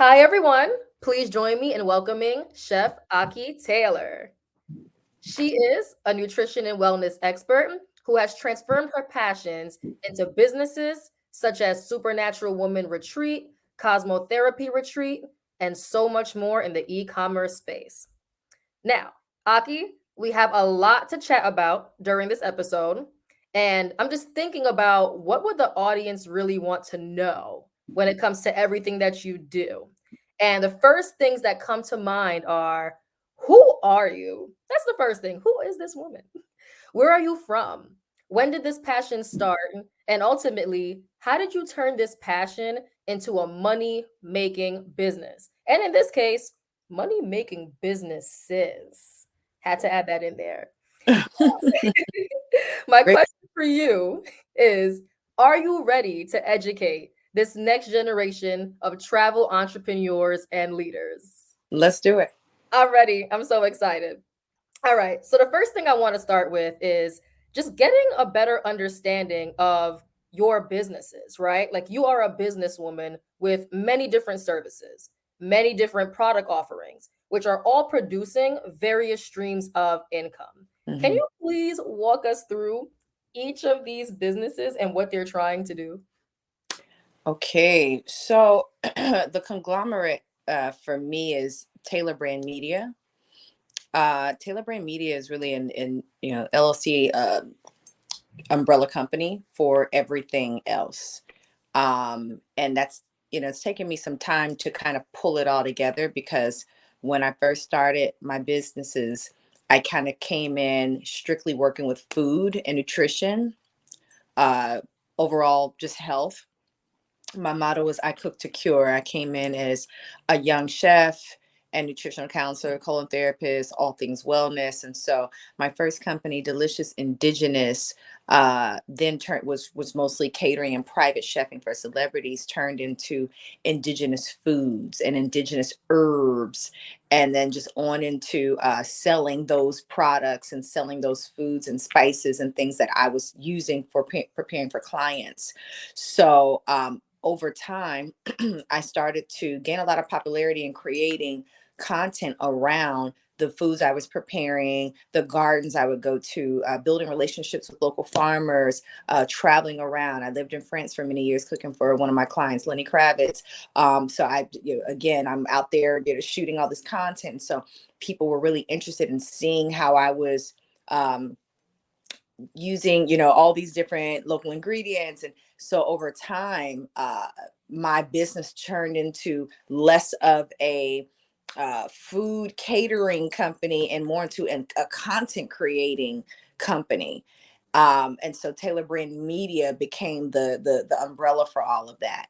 Hi, everyone. Please join me in welcoming Chef Ahki Taylor. She is a nutrition and wellness expert who has transformed her passions into businesses such as Supernatural Woman Retreat, Cosmo Therapy Retreat, and so much more in the e-commerce space. Now, Aki, we have a lot to chat about during this episode, and I'm just thinking about what would the audience really want to know when it comes to everything that you do. And the first things that come to mind are, who are you? That's the first thing. Who is this woman? Where are you from? When did this passion start? And ultimately, how did you turn this passion into a money making business? And in this case, money making businesses. Had to add that in there. My Great. question for you is, are you ready to educate this next generation of travel entrepreneurs and leaders? Let's do it. I'm ready. I'm so excited. All right. So the first thing I want to start with is just getting a better understanding of your businesses, right? Like you are a businesswoman with many different services, many different product offerings, which are all producing various streams of income. Can Mhm. you please walk us through each of these businesses and what they're trying to do? Okay, so the conglomerate for me is Taylor Brand Media. Taylor Brand Media is really an LLC umbrella company for everything else, and that's it's taken me some time to kind of pull it all together because when I first started my businesses, I kind of came in strictly working with food and nutrition, uh, overall just health. My motto was I cook to cure. I came in as a young chef and nutritional counselor, colon therapist, all things wellness. And so my first company, Delicious Indigenous, then turned was mostly catering and private chefing for celebrities, turned into indigenous foods and indigenous herbs, and then just on into selling those products and selling those foods and spices and things that I was using for preparing for clients. So over time, I started to gain a lot of popularity in creating content around the foods I was preparing, the gardens I would go to, building relationships with local farmers, traveling around. I lived in France for many years cooking for one of my clients, Lenny Kravitz. So again, I'm out there, shooting all this content. So people were really interested in seeing how I was um, using all these different local ingredients. And so over time, my business turned into less of a food catering company and more into a content creating company. And so Taylor Brand Media became the umbrella for all of that.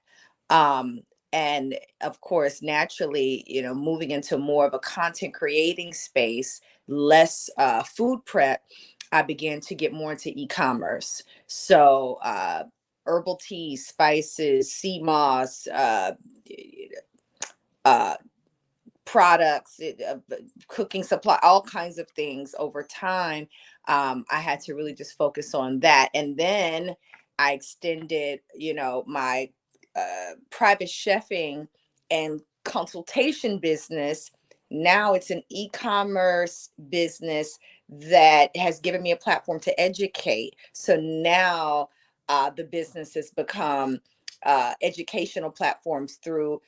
um, and of course, naturally, moving into more of a content creating space, less food prep, I began to get more into e-commerce. So herbal teas, spices, sea moss, uh, products, cooking supply, all kinds of things over time. I had to really just focus on that. And then I extended, my private chefing and consultation business. Now it's an e-commerce business that has given me a platform to educate. So now the business has become educational platforms through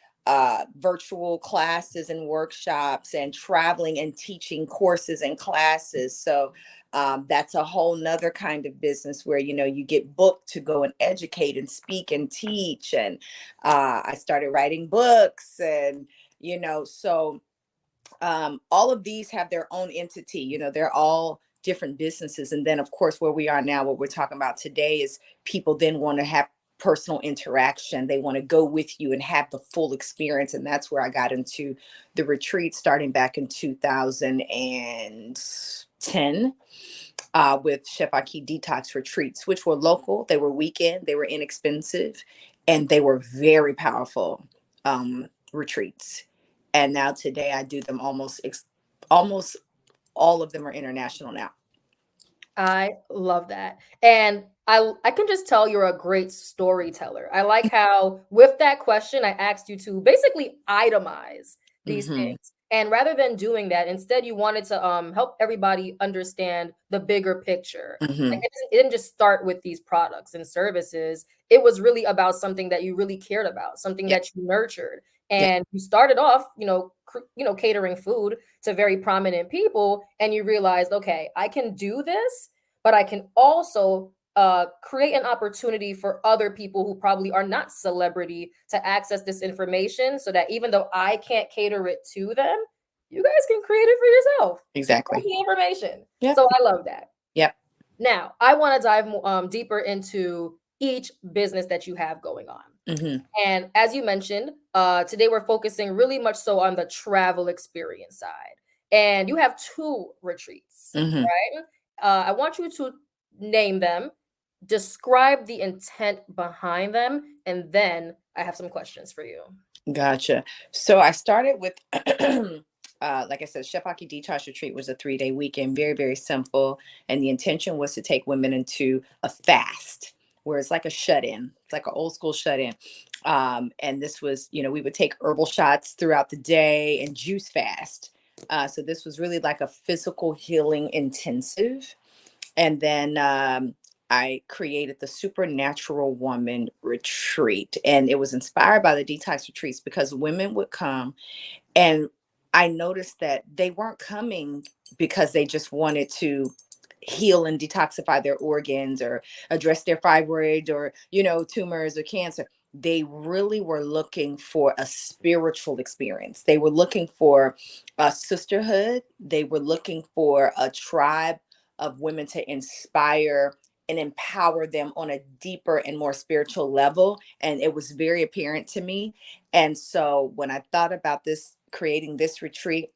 virtual classes and workshops and traveling and teaching courses and classes. So that's a whole nother kind of business where you get booked to go and educate and speak and teach. And I started writing books, and so all of these have their own entity. They're all different businesses. And then of course, where we are now, what we're talking about today is people then want to have personal interaction. They want to go with you and have the full experience. And that's where I got into the retreat starting back in 2010, with Chef Ahki Detox retreats, which were local, they were weekend, they were inexpensive, and they were very powerful retreats. And now today I do them almost all of them are international now. I love that. And I can just tell you're a great storyteller. I like how with that question I asked you to basically itemize these Mm-hmm. things. And rather than doing that, instead you wanted to help everybody understand the bigger picture. Like Mm-hmm. it didn't just start with these products and services. It was really about something that you really cared about, something Yeah. that you nurtured. Yeah. And you started off, catering food to very prominent people, and you realized, okay, I can do this, but I can also create an opportunity for other people who probably are not celebrity to access this information, so that even though I can't cater it to them, you guys can create it for yourself. Get Exactly. the information. Yep. So I love that. Yep. Now, I want to dive deeper into each business that you have going on. Mm-hmm. And as you mentioned, today we're focusing really much so on the travel experience side. And you have two retreats, Mm-hmm. right? I want you to name them, describe the intent behind them, and then I have some questions for you. Gotcha. So I started with, like I said, Chef Ahki Detox Retreat was a 3-day weekend, very, very simple. And the intention was to take women into a fast, where it's like a shut in. It's like an old school shut in. And this was, we would take herbal shots throughout the day and juice fast. So this was really like a physical healing intensive. And then I created the Supernatural Woman Retreat. And it was inspired by the detox retreats because women would come, and I noticed that they weren't coming because they just wanted to heal and detoxify their organs or address their fibroids or, tumors or cancer. They really were looking for a spiritual experience. They were looking for a sisterhood. They were looking for a tribe of women to inspire and empower them on a deeper and more spiritual level. And it was very apparent to me. And so when I thought about this, creating this retreat,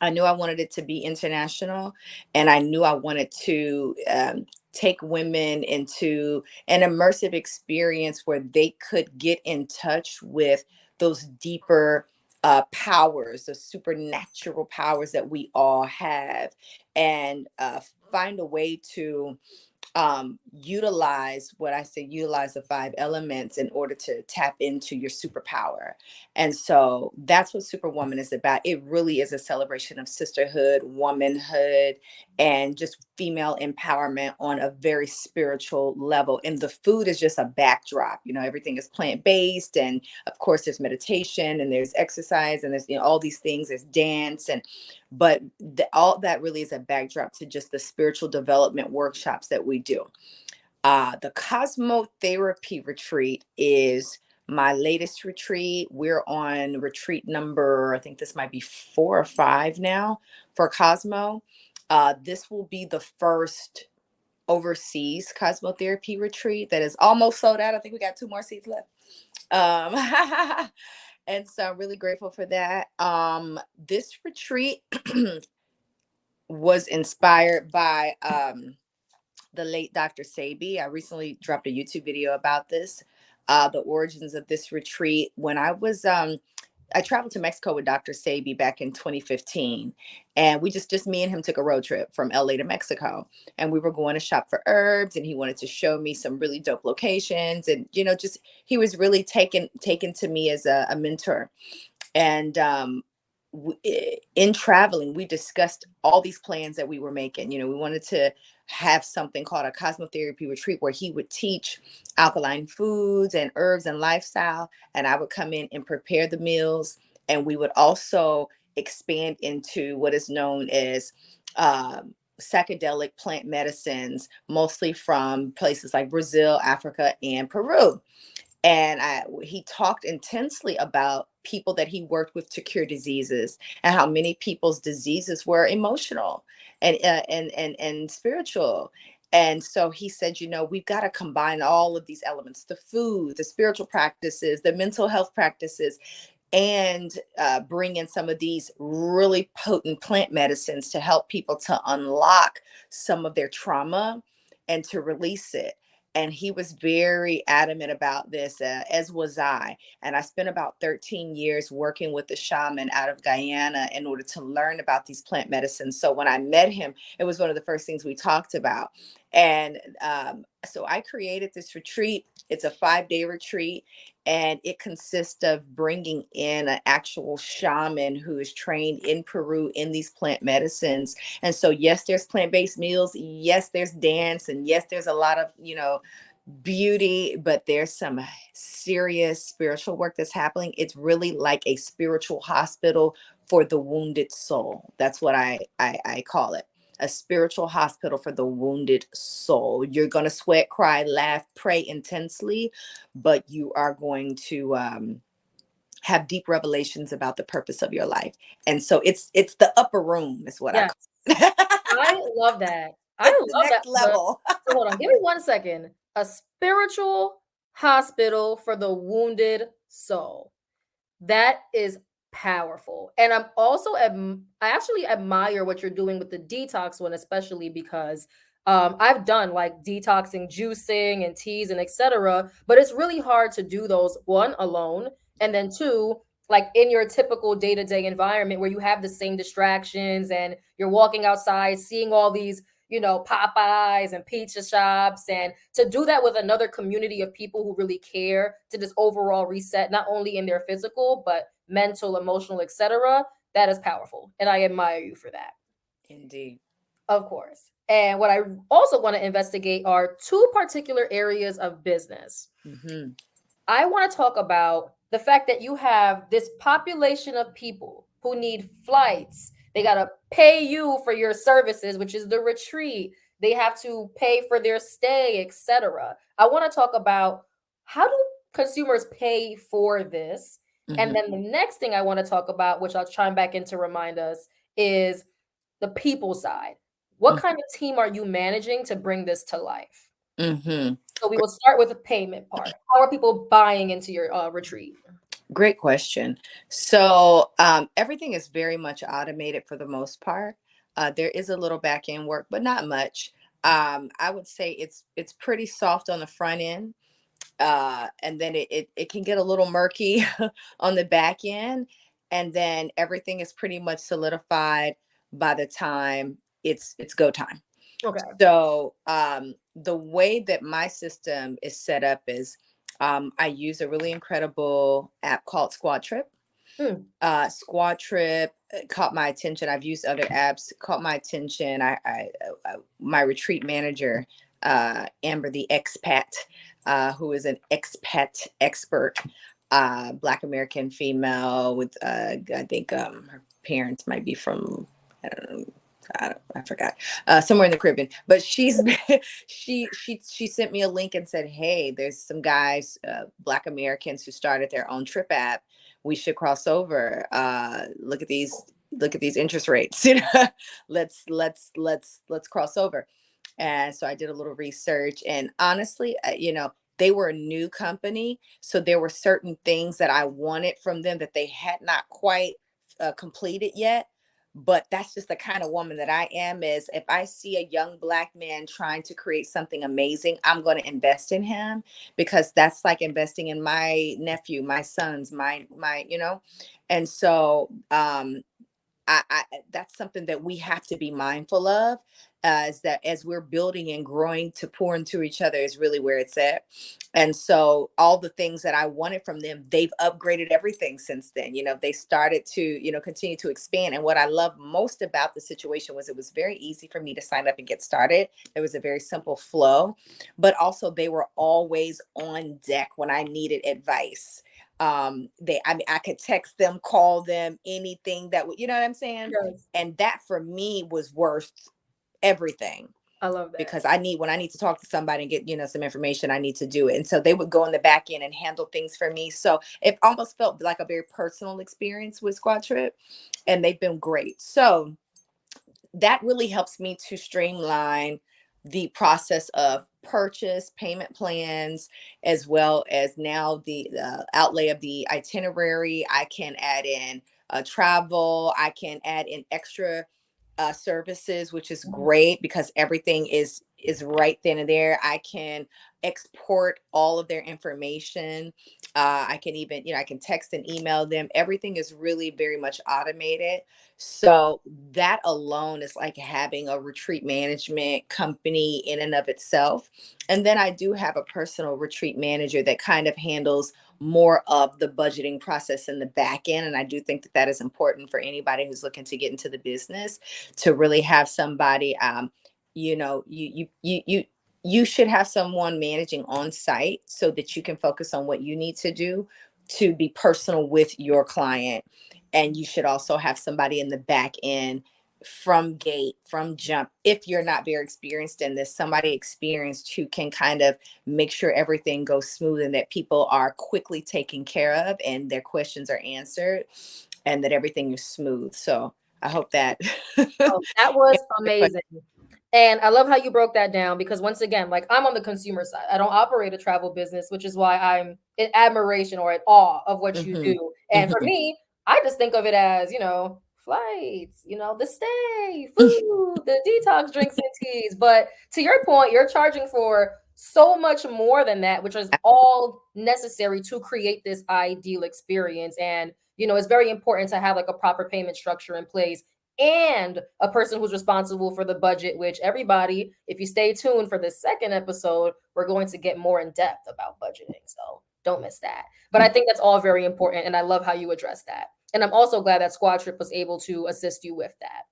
I knew I wanted it to be international, and I knew I wanted to take women into an immersive experience where they could get in touch with those deeper powers, the supernatural powers that we all have, and find a way to utilize what I say, utilize the 5 elements in order to tap into your superpower. And so that's what Superwoman is about. It really is a celebration of sisterhood, womanhood, and just female empowerment on a very spiritual level. And the food is just a backdrop. Everything is plant-based. And of course, there's meditation and there's exercise and there's all these things, there's dance, and but all that really is a backdrop to just the spiritual development workshops that we do. The Cosmo Therapy Retreat is my latest retreat. We're on retreat number, I think this might be 4 or 5 now for Cosmo. This will be the first overseas cosmotherapy retreat that is almost sold out. I think we got 2 more seats left. Um, and so I'm really grateful for that. This retreat was inspired by the late Dr. Sebi. I recently dropped a YouTube video about this, the origins of this retreat. When I traveled to Mexico with Dr. Sebi back in 2015, and we just me and him took a road trip from LA to Mexico, and we were going to shop for herbs, and he wanted to show me some really dope locations, and just he was really taken to me as a mentor. And in traveling, we discussed all these plans that we were making. We wanted to have something called a cosmotherapy retreat where he would teach alkaline foods and herbs and lifestyle, and I would come in and prepare the meals. And we would also expand into what is known as psychedelic plant medicines, mostly from places like Brazil, Africa, and Peru. And he talked intensely about people that he worked with to cure diseases, and how many people's diseases were emotional and spiritual. And so he said, we've got to combine all of these elements: the food, the spiritual practices, the mental health practices, and bring in some of these really potent plant medicines to help people to unlock some of their trauma and to release it. And he was very adamant about this, as was I. And I spent about 13 years working with the shaman out of Guyana in order to learn about these plant medicines. So when I met him, it was one of the first things we talked about. And so I created this retreat. It's a 5-day retreat, and it consists of bringing in an actual shaman who is trained in Peru in these plant medicines. And so, yes, there's plant-based meals. Yes, there's dance. And yes, there's a lot of, beauty, but there's some serious spiritual work that's happening. It's really like a spiritual hospital for the wounded soul. That's what I call it. A spiritual hospital for the wounded soul. You're going to sweat, cry, laugh, pray intensely, but you are going to have deep revelations about the purpose of your life. And so it's the upper room is what I Yes, call it. I love that. I It's the love that. next level. So hold on, give me 1 second. A spiritual hospital for the wounded soul. That is powerful. And I actually admire what you're doing with the detox one, especially because I've done like detoxing, juicing, and teas and etc. But it's really hard to do those, one, alone, and then two, like in your typical day-to-day environment where you have the same distractions and you're walking outside, seeing all these, Popeyes and pizza shops, and to do that with another community of people who really care to this overall reset, not only in their physical, but mental, emotional, etc. That is powerful. And I admire you for that. Indeed. Of course. And what I also want to investigate are two particular areas of business. Mm-hmm. I want to talk about the fact that you have this population of people who need flights. They got to pay you for your services, which is the retreat. They have to pay for their stay, etc. I want to talk about how do consumers pay for this? And Mm-hmm. then the next thing I want to talk about, which I'll chime back in to remind us, is the people side. What kind of team are you managing to bring this to life? Mm-hmm. So we will start with the payment part. How are people buying into your retreat? Great question. So everything is very much automated for the most part. There is a little back end work, but not much. I would say it's pretty soft on the front end, and then it can get a little murky on the back end, and then everything is pretty much solidified by the time it's go time. Okay. So the way that my system is set up is I use a really incredible app called Squad Trip. Mm. Squad Trip caught my attention. I've used other apps, caught my attention. My retreat manager, Amber, the expat, who is an expat expert, Black American female with, I think her parents might be from, I don't know, I forgot, somewhere in the Caribbean, but she sent me a link and said, hey, there's some guys, Black Americans who started their own trip app. We should cross over. Look at these interest rates. Let's cross over. And so I did a little research, and honestly, they were a new company, so there were certain things that I wanted from them that they had not quite completed yet. But that's just the kind of woman that I am. Is if I see a young Black man trying to create something amazing, I'm going to invest in him, because that's like investing in my nephew, my sons, my. And so I that's something that we have to be mindful of, is that as we're building and growing to pour into each other is really where it's at. And so all the things that I wanted from them, they've upgraded everything since then. They started to, continue to expand. And what I love most about the situation was it was very easy for me to sign up and get started. It was a very simple flow, but also they were always on deck when I needed advice. I could text them, call them, anything that would, you know what I'm saying? Yes. And that for me was worth everything, I love that. because when I need to talk to somebody and get, some information, I need to do it. And so they would go in the back end and handle things for me. So it almost felt like a very personal experience with Squad Trip, and they've been great. So that really helps me to streamline the process of purchase, payment plans, as well as now the outlay of the itinerary. I can add in travel. I can add in extra services, which is great because everything is right then and there. I can export all of their information. I can even, I can text and email them. Everything is really very much automated. So that alone is like having a retreat management company in and of itself. And then I do have a personal retreat manager that kind of handles more of the budgeting process in the back end. And I do think that that is important for anybody who's looking to get into the business, to really have somebody, you know, you should have someone managing on site so that you can focus on what you need to do to be personal with your client. And you should also have somebody in the back end from gate, from jump, if you're not very experienced in this, somebody experienced who can kind of make sure everything goes smooth and that people are quickly taken care of and their questions are answered and that everything is smooth. So I hope that Oh, that was amazing. And I love how you broke that down because once again, like I'm on the consumer side. I don't operate a travel business, which is why I'm in admiration or in awe of what you Mhm, do. And for mhm. me, I just think of it as, flights, the stay, food, the detox drinks and teas. But to your point, you're charging for so much more than that, which is all necessary to create this ideal experience. And, it's very important to have like a proper payment structure in place and a person who's responsible for the budget, which everybody, if you stay tuned for the second episode, we're going to get more in depth about budgeting. So don't miss that. But I think that's all very important. And I love how you address that. And I'm also glad that Squad Trip was able to assist you with that.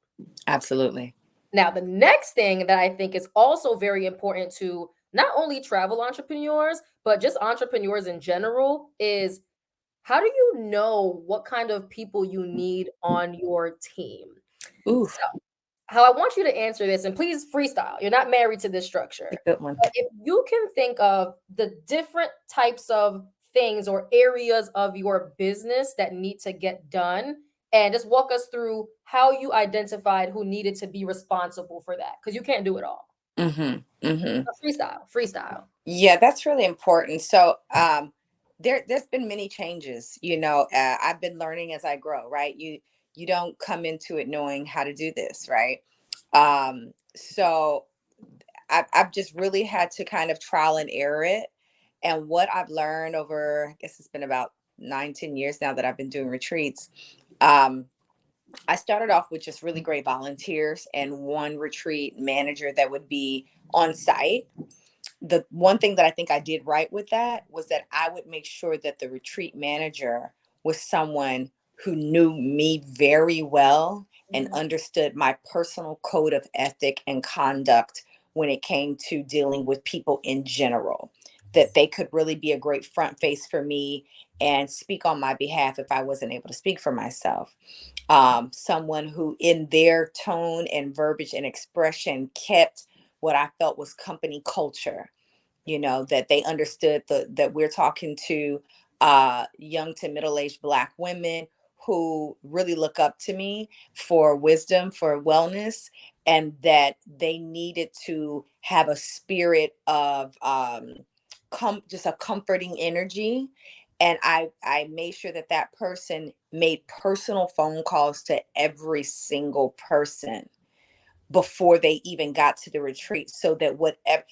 Absolutely. Now, the next thing that I think is also very important to not only travel entrepreneurs, but just entrepreneurs in general is how do you know what kind of people you need on your team? Ooh, So, how I want you to answer this, and please freestyle. You're not married to this a structure. good one. But if you can think of the different types of things or areas of your business that need to get done, and just walk us through how you identified who needed to be responsible for that, because you can't do it all. Mhm, mhm. Freestyle, freestyle. Yeah, that's really important. So, there's been many changes. I've been learning as I grow. Right, you don't come into it knowing how to do this, right? So I've just really had to kind of trial and error it. And what I've learned over, I guess it's been about 9, 10 years now that I've been doing retreats. Um, I started off with just really great volunteers and one retreat manager that would be on site. The one thing that I think I did right with that was that I would make sure that the retreat manager was someone who knew me very well and Mhm. understood my personal code of ethic and conduct when it came to dealing with people in general. That they could really be a great front face for me and speak on my behalf if I wasn't able to speak for myself. Someone who, in their tone and verbiage and expression, kept what I felt was company culture. That they understood that we're talking to young to middle-aged Black women who really look up to me for wisdom, for wellness, and that they needed to have a spirit of just a comforting energy. And I made sure that that person made personal phone calls to every single person before they even got to the retreat, so that whatever,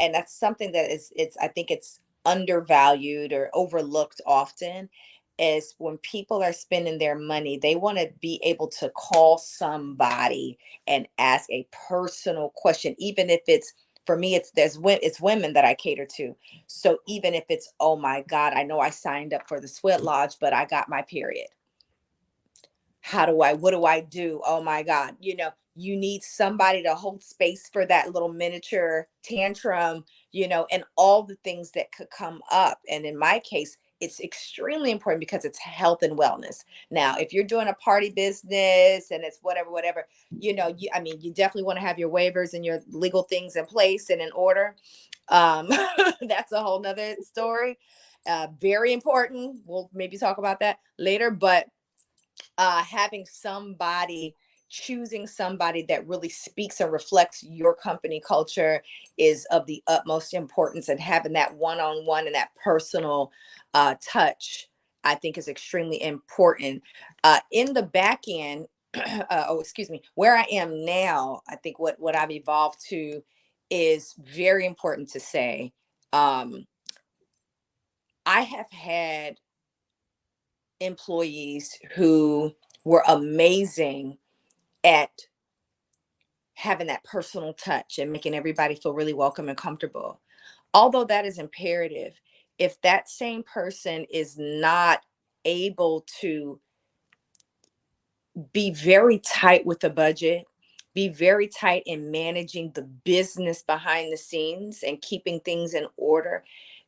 and that's something that it's I think it's undervalued or overlooked often, is when people are spending their money, they want to be able to call somebody and ask a personal question, even if it's, for me, it's women that I cater to. So even if it's, oh my God, I know I signed up for the sweat lodge, but I got my period. What do I do? Oh my God. You need somebody to hold space for that little miniature tantrum, and all the things that could come up. And in my case, it's extremely important because it's health and wellness. Now, if you're doing a party business and it's whatever, I mean, you definitely want to have your waivers and your legal things in place and in order. Um, that's a whole nother story. Very important. We'll maybe talk about that later, but having somebody, choosing somebody that really speaks and reflects your company culture is of the utmost importance, and having that one-on-one and that personal touch, I think, is extremely important. In the back end, excuse me, where I am now, I think what I've evolved to is very important to say. I have had employees who were amazing at having that personal touch and making everybody feel really welcome and comfortable. Although that is imperative, if that same person is not able to be very tight with the budget, be very tight in managing the business behind the scenes and keeping things in order,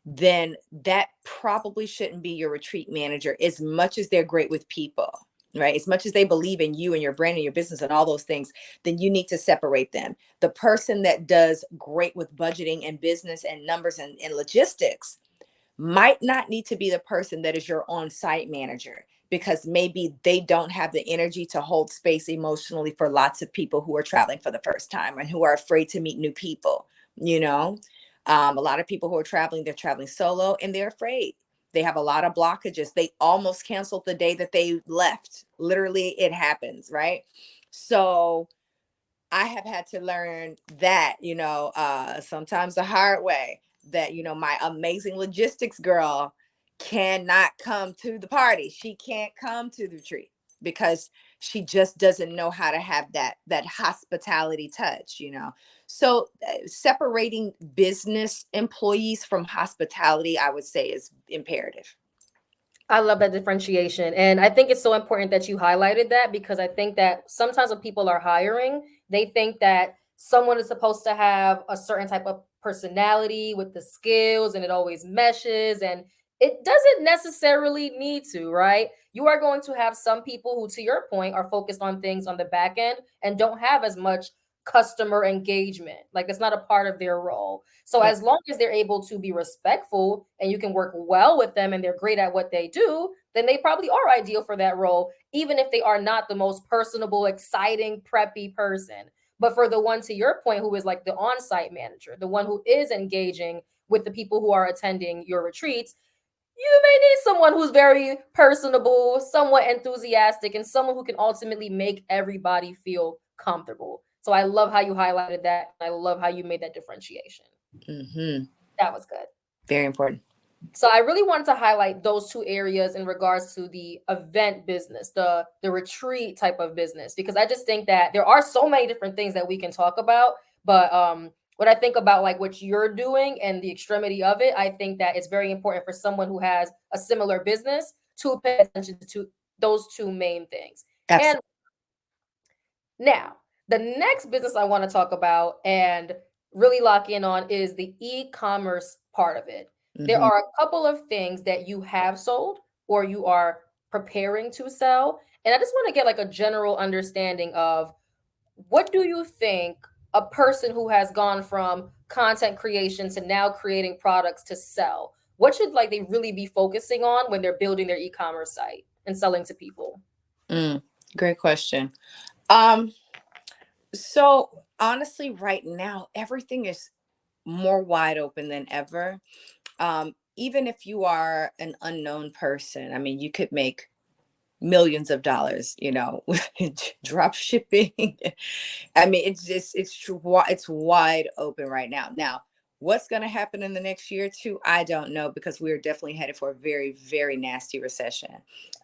then that probably shouldn't be your retreat manager, as much as they're great with people, right? As much as they believe in you and your brand and your business and all those things, then you need to separate them. The person that does great with budgeting and business and numbers and logistics might not need to be the person that is your on-site manager, because maybe they don't have the energy to hold space emotionally for lots of people who are traveling for the first time and who are afraid to meet new people. you know a lot of people who are traveling, they're traveling solo and they're afraid. They have a lot of blockages. They almost canceled the day that they left. Literally, it happens, right? So I have had to learn that, sometimes the hard way, that, my amazing logistics girl cannot come to the party. She can't come to the retreat because she just doesn't know how to have that hospitality touch. So separating business employees from hospitality, I would say, is imperative. I love that differentiation. And I think it's so important that you highlighted that, because I think that sometimes when people are hiring, they think that someone is supposed to have a certain type of personality with the skills and it always meshes. And it doesn't necessarily need to, right? You are going to have some people who, to your point, are focused on things on the back end and don't have as much customer engagement. Like it's not a part of their role. So Yeah. as long as they're able to be respectful and you can work well with them and they're great at what they do, then they probably are ideal for that role, even if they are not the most personable, exciting, preppy person. But for the one, to your point, who is like the on-site manager, the one who is engaging with the people who are attending your retreats, you may need someone who's very personable, somewhat enthusiastic, and someone who can ultimately make everybody feel comfortable. So I love how you highlighted that. I love how you made that differentiation. Hmm. That was good. Very important. So I really wanted to highlight those two areas in regards to the event business, the retreat type of business, because I just think that there are so many different things that we can talk about. But when I think about like what you're doing and the extremity of it, I think that it's very important for someone who has a similar business to pay attention to those two main things. And Absolutely. now, the next business I want to talk about and really lock in on is the e-commerce part of it. There Hmm. are a couple of things that you have sold or you are preparing to sell. And I just want to get like a general understanding of, what do you think a person who has gone from content creation to now creating products to sell, what should like they really be focusing on when they're building their e-commerce site and selling to people? Mm, great question. Um, so honestly, right now, everything is more wide open than ever. Even if you are an unknown person, I mean, you could make millions of dollars, with drop shipping. I mean, it's true. It's wide open right now. Now, what's going to happen in the next year or two? I don't know, because we're definitely headed for a very, very nasty recession.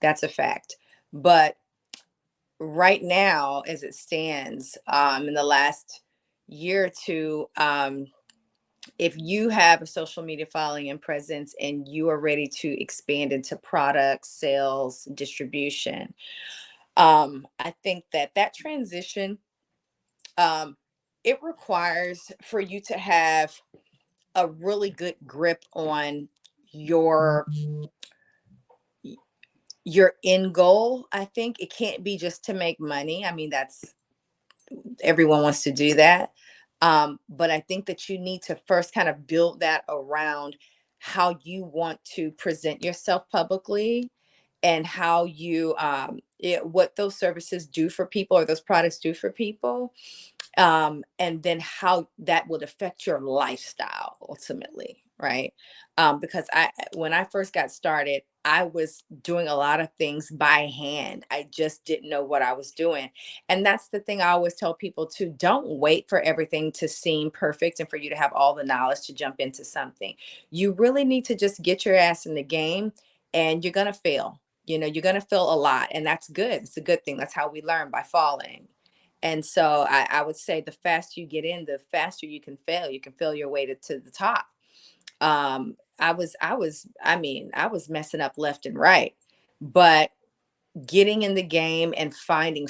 That's a fact. But right now, as it stands, in the last year or two, if you have a social media following and presence and you are ready to expand into products, sales, distribution, I think that transition, um, it requires for you to have a really good grip on your your end goal. I think it can't be just to make money. I mean, that's, everyone wants to do that. But I think that you need to first kind of build that around how you want to present yourself publicly, and how what those services do for people, or those products do for people, and then how that would affect your lifestyle ultimately, right? Because when I first got started, I was doing a lot of things by hand. I just didn't know what I was doing. And that's the thing I always tell people too. Don't wait for everything to seem perfect and for you to have all the knowledge to jump into something. You really need to just get your ass in the game, and you're going to fail. You're going to fail a lot, and that's good. It's a good thing. That's how we learn, by falling. And so I would say the faster you get in, the faster you can fail. You can fail your way to the top. I was messing up left and right, but getting in the game and finding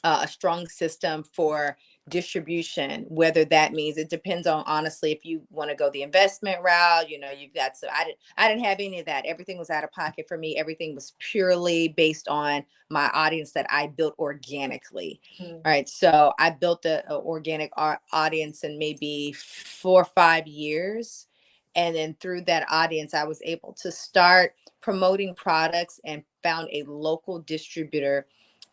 a strong system for distribution, whether that means, it depends on, honestly, if you want to go the investment route. You've got, so I didn't have any of that. Everything was out of pocket for me. Everything was purely based on my audience that I built organically. Mm. All right, so I built a organic audience in maybe 4 or 5 years, and then through that audience I was able to start promoting products and found a local distributor,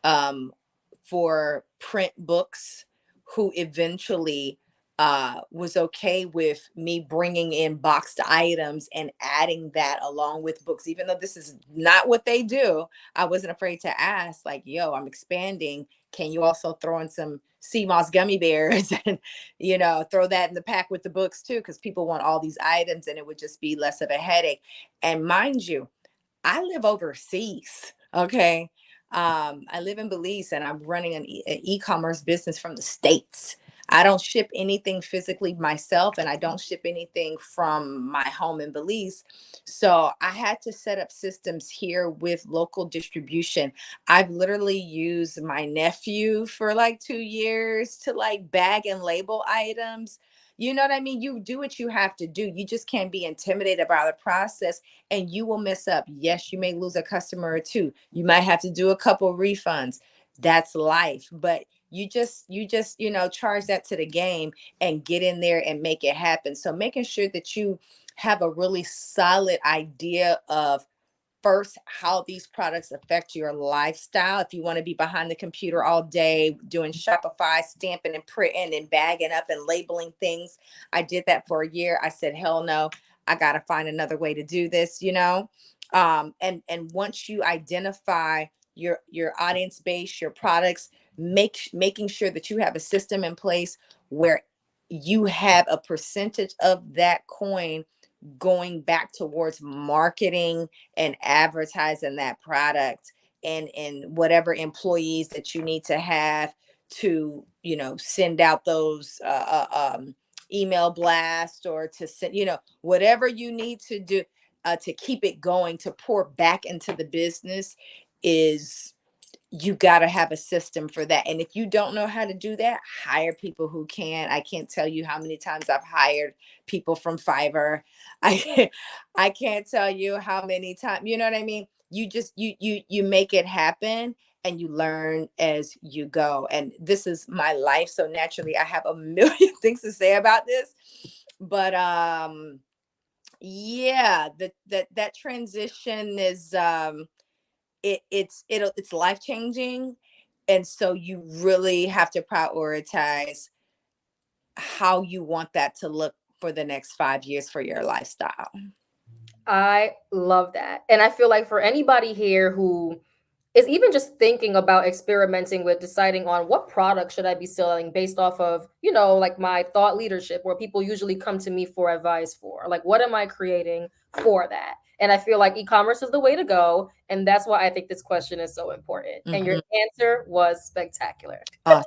um, for print books, who eventually was okay with me bringing in boxed items and adding that along with books. Even though this is not what they do, I wasn't afraid to ask, like, yo, I'm expanding. Can you also throw in some sea moss gummy bears and, throw that in the pack with the books too? Because people want all these items and it would just be less of a headache. And mind you, I live overseas. Okay. I live in Belize, and I'm running an e-commerce business from the States. I don't ship anything physically myself, and I don't ship anything from my home in Belize. So I had to set up systems here with local distribution. I've literally used my nephew for like 2 years to like bag and label items. You know what I mean? You do what you have to do. You just can't be intimidated by the process, and you will mess up. Yes, you may lose a customer or two. You might have to do a couple refunds. That's life. But you just charge that to the game and get in there and make it happen. So making sure that you have a really solid idea of, first, how these products affect your lifestyle. If you want to be behind the computer all day doing Shopify, stamping and printing and bagging up and labeling things, I did that for a year. I said, hell no, I got to find another way to do this. And once you identify your audience base, your products, making sure that you have a system in place where you have a percentage of that coin going back towards marketing and advertising that product, and whatever employees that you need to have to send out those email blasts, or to send whatever you need to do to keep it going, to pour back into the business, is you got to have a system for that. And if you don't know how to do that, hire people who can. I can't tell you how many times I've hired people from Fiverr. I I can't tell you how many times, you know what I mean? You just you make it happen, and you learn as you go. And this is my life, so naturally I have a million things to say about this. But yeah, that transition is it's life changing. And so you really have to prioritize how you want that to look for the next 5 years for your lifestyle. I love that. And I feel like for anybody here who is even just thinking about experimenting with deciding on what product should I be selling based off of, like my thought leadership, where people usually come to me for advice for, like, what am I creating for that? And I feel like e-commerce is the way to go. And that's why I think this question is so important. And your Mm-hmm. answer was spectacular. Oh,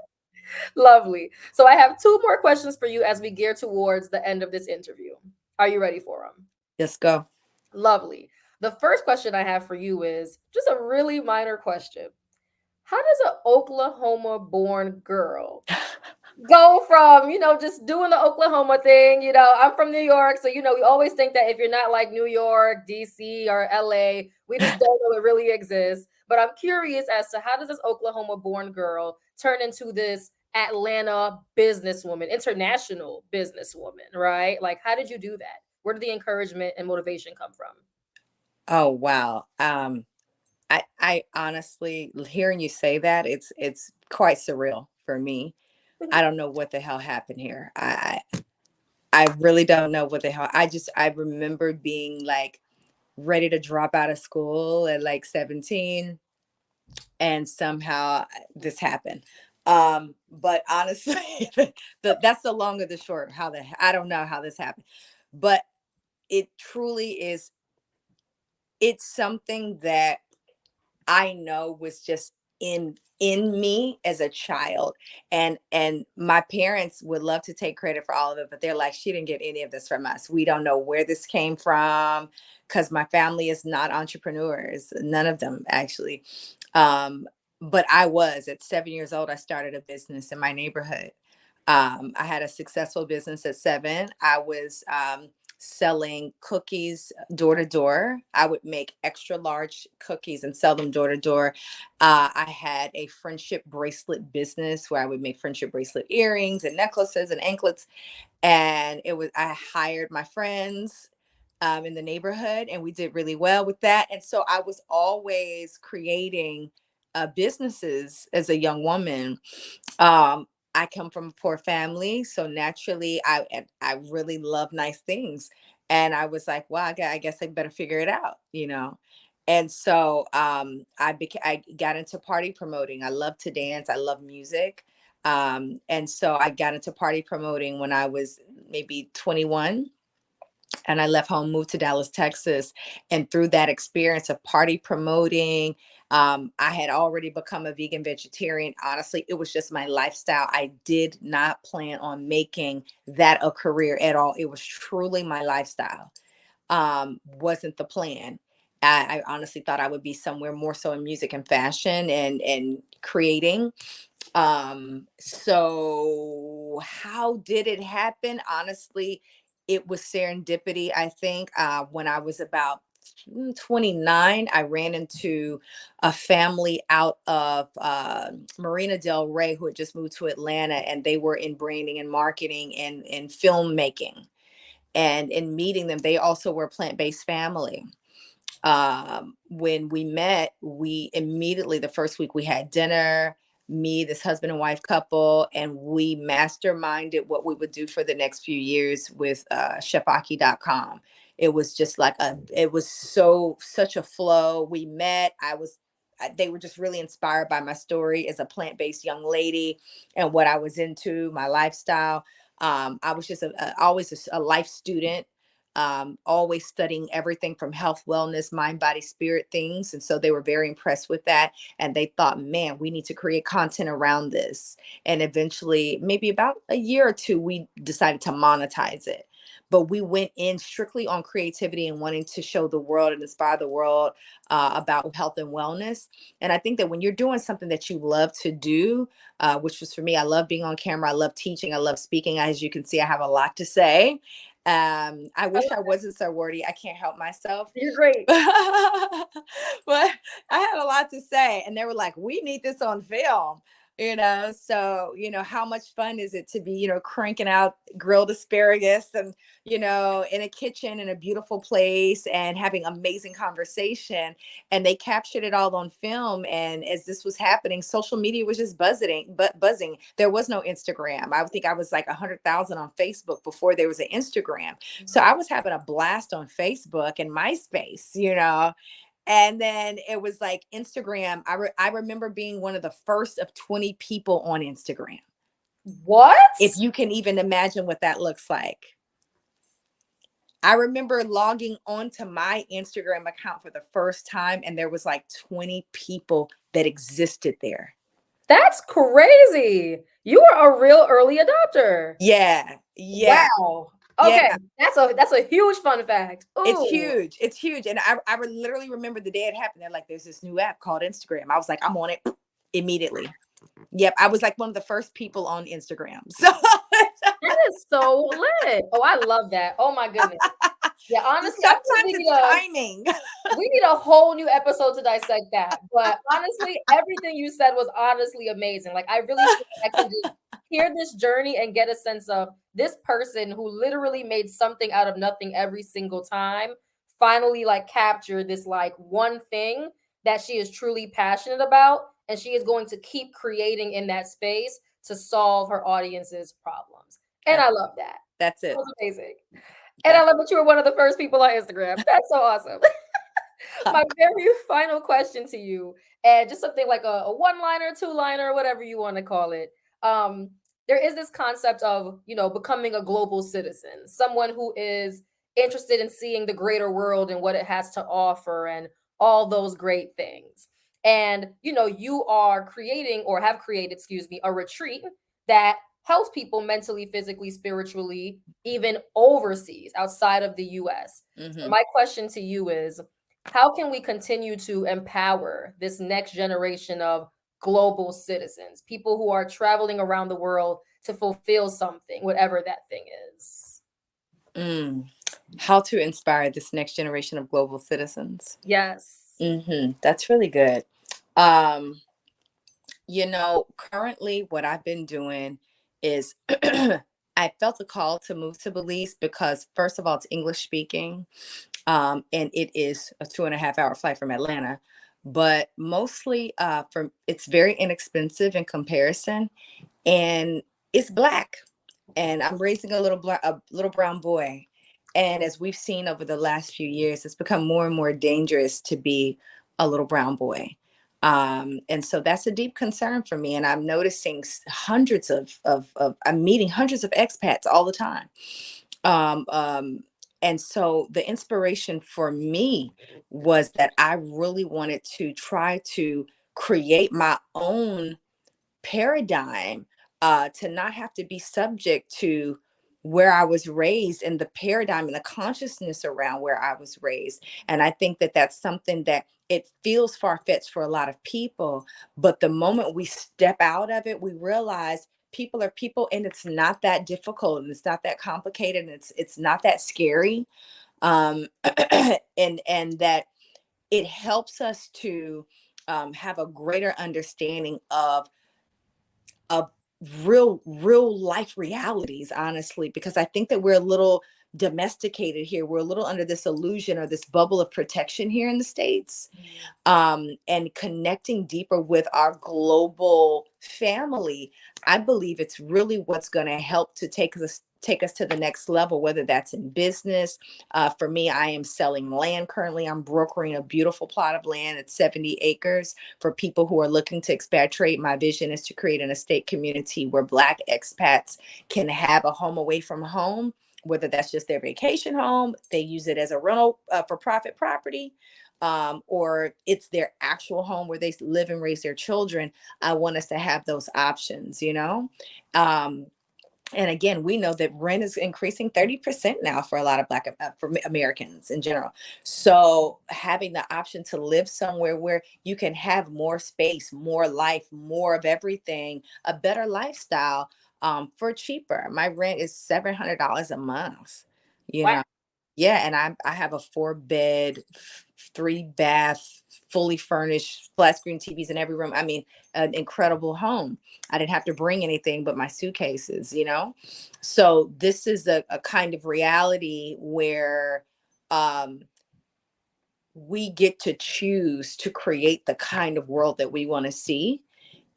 Lovely. So I have two more questions for you as we gear towards the end of this interview. Are you ready for them? let's go. Lovely. The first question I have for you is just a really minor question. How does an Oklahoma born girl go from, just doing the Oklahoma thing? I'm from New York. So, we always think that if you're not like New York, DC, or LA, we just don't know it really exists. But I'm curious as to how does this Oklahoma born girl turn into this Atlanta businesswoman, international businesswoman, right? Like, how did you do that? Where did the encouragement and motivation come from? Oh, wow. I honestly, hearing you say that, it's quite surreal for me. I don't know what the hell happened here. I really don't know what the hell. I remember being like ready to drop out of school at like 17, and somehow this happened. But honestly, that's the long of the short. I don't know how this happened, but it truly is. It's something that I know was just in me as a child. And my parents would love to take credit for all of it, but they're like, she didn't get any of this from us. We don't know where this came from, because my family is not entrepreneurs, none of them actually. um but I was at 7 years old. I started a business in my neighborhood. I had a successful business at 7. I was selling cookies door to door. I would make extra large cookies and sell them door to door. I had a friendship bracelet business where I would make friendship bracelet earrings and necklaces and anklets. And I hired my friends in the neighborhood, and we did really well with that. And so I was always creating businesses as a young woman. I come from a poor family, so naturally, I really love nice things, and I was like, "Well, I guess I better figure it out," you know. And so I got into party promoting. I love to dance. I love music, and so I got into party promoting when I was maybe 21, and I left home, moved to Dallas, Texas. And through that experience of party promoting, I had already become a vegan vegetarian. Honestly, it was just my lifestyle. I did not plan on making that a career at all. It was truly my lifestyle. Wasn't the plan. I honestly thought I would be somewhere more so in music and fashion and creating. So how did it happen? Honestly, it was serendipity. I think when I was about 29, I ran into a family out of Marina Del Rey who had just moved to Atlanta, and they were in branding and marketing and filmmaking. And in meeting them, they also were a plant-based family. When we met, we immediately, the first week, we had dinner, me, this husband and wife couple, and we masterminded what we would do for the next few years with chefaki.com. It was just like it was such a flow. We met. They were just really inspired by my story as a plant-based young lady and what I was into, my lifestyle. I was just always a life student, always studying everything from health, wellness, mind, body, spirit things. And so they were very impressed with that. And they thought, man, we need to create content around this. And eventually, maybe about a year or two, we decided to monetize it. But we went in strictly on creativity and wanting to show the world and inspire the world about health and wellness. And I think that when you're doing something that you love to do, which was for me, I love being on camera, I love teaching, I love speaking. As you can see, I have a lot to say. I wish I wasn't so wordy. I can't help myself. You're great. But I had a lot to say, and they were like, "We need this on film." So how much fun is it to be cranking out grilled asparagus and in a kitchen in a beautiful place and having amazing conversation. And they captured it all on film. And as this was happening, social media was just buzzing. There was no Instagram. I think I was like 100,000 on Facebook before there was an Instagram. So I was having a blast on Facebook and MySpace. And then it was like Instagram. I remember being one of the first of 20 people on Instagram. What? If you can even imagine what that looks like. I remember logging onto my Instagram account for the first time, and there was like 20 people that existed there. That's crazy. You are a real early adopter. Yeah. Wow. Okay, Yeah. that's a huge fun fact. It's Ooh. huge. It's huge. And I literally remember the day it happened. They're like, there's this new app called Instagram. I was like, I'm on it immediately. Yep. I was like one of the first people on Instagram. So That is so lit. Oh, I love that. Oh my goodness. Yeah, honestly, I think sometimes it's timing. we need a whole new episode to dissect that. But honestly, everything you said was honestly amazing. Like, I really think I can just hear this journey and get a sense of this person who literally made something out of nothing every single time finally like capture this like one thing that she is truly passionate about, and she is going to keep creating in that space to solve her audience's problems. And I love that. That's That it. was amazing. And I love that you were one of the first people on Instagram. That's so awesome. My very final question to you, and just something like a one-liner, two-liner, whatever you want to call it. Um, there is this concept of, becoming a global citizen, someone who is interested in seeing the greater world and what it has to offer and all those great things. And, you are creating or have created, excuse me, a retreat that helps people mentally, physically, spiritually, even overseas outside of the US. So Hmm. my question to you is, how can we continue to empower this next generation of global citizens, people who are traveling around the world to fulfill something, whatever that thing is? Mm. How to inspire this next generation of global citizens. Yes. That's really good. Um, currently what I've been doing is I felt a call to move to Belize because, first of all, it's English speaking, and it is a 2.5 hour flight from Atlanta. But mostly, from it's very inexpensive in comparison, and it's black, and I'm raising a little brown boy. And as we've seen over the last few years, it's become more and more dangerous to be a little brown boy. And so that's a deep concern for me. And I'm noticing hundreds I'm meeting hundreds of expats all the time. Um, um, and so the inspiration for me was that I really wanted to try to create my own paradigm, to not have to be subject to where I was raised and the paradigm and the consciousness around where I was raised. And I think that that's something that it feels far-fetched for a lot of people, but the moment we step out of it, we realize people are people, and it's not that difficult, and it's not that complicated, and it's not that scary. um and that it helps us to have a greater understanding of real life realities, honestly, because I think that we're a little domesticated here. We're a little under this illusion or this bubble of protection here in the States. And connecting deeper with our global family, I believe it's really what's going to help to take us to the next level, whether that's in business. For me, I am selling land currently. I'm brokering a beautiful plot of land at 70 acres for people who are looking to expatriate. My vision is to create an estate community where Black expats can have a home away from home, whether that's just their vacation home, they use it as a rental, for profit property, or it's their actual home where they live and raise their children. I want us to have those options. Um, and again, we know that rent is increasing 30% now for a lot of for Americans in general. So having the option to live somewhere where you can have more space, more life, more of everything, a better lifestyle, for cheaper. My rent is $700 a month. You Wow. know, yeah, and I have a 4 bed, 3 bath, fully furnished, flat screen TVs in every room. I mean, an incredible home. I didn't have to bring anything but my suitcases. So this is a kind of reality where, um, we get to choose to create the kind of world that we want to see.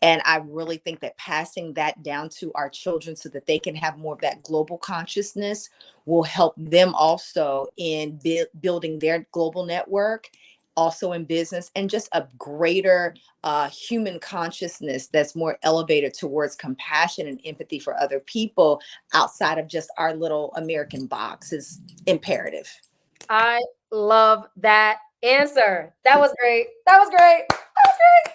And I really think that passing that down to our children so that they can have more of that global consciousness will help them also in building their global network, also in business, and just a greater, human consciousness that's more elevated towards compassion and empathy for other people outside of just our little American box is imperative. I love that answer. That was great. That was great. That was great.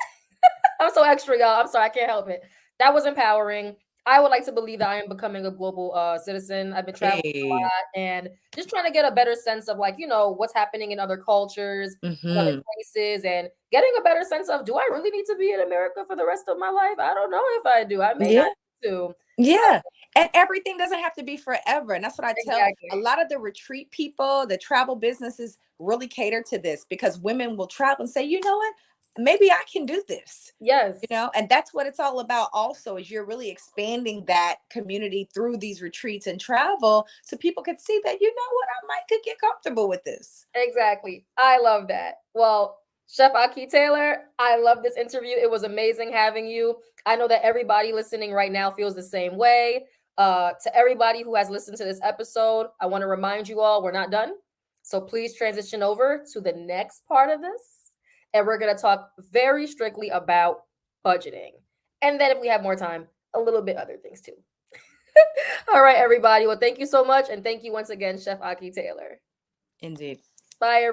I'm so extra, y'all. I'm sorry, I can't help it. That was empowering. I would like to believe that I am becoming a global citizen. I've been traveling a Hey. lot and just trying to get a better sense of, like, what's happening in other cultures, in other Hmm. places, and getting a better sense of, do I really need to be in America for the rest of my life? I don't know if I do. I may not Yeah. need to. So Yeah. And everything doesn't have to be forever. And that's what I tell a exactly. lot of the retreat people, the travel businesses really cater to this because women will travel and say, you know what? Maybe I can do this. Yes. And that's what it's all about also is you're really expanding that community through these retreats and travel so people could see that, you know what, I might could get comfortable with this. Exactly. I love that. Well, Chef Ahki Taylor, I love this interview. It was amazing having you. I know that everybody listening right now feels the same way. To everybody who has listened to this episode, I want to remind you all we're not done. So please transition over to the next part of this. And we're going to talk very strictly about budgeting. And then if we have more time, a little bit other things too. All right, everybody. Well, thank you so much. And thank you once again, Chef Ahki Taylor. Indeed. Bye, everybody.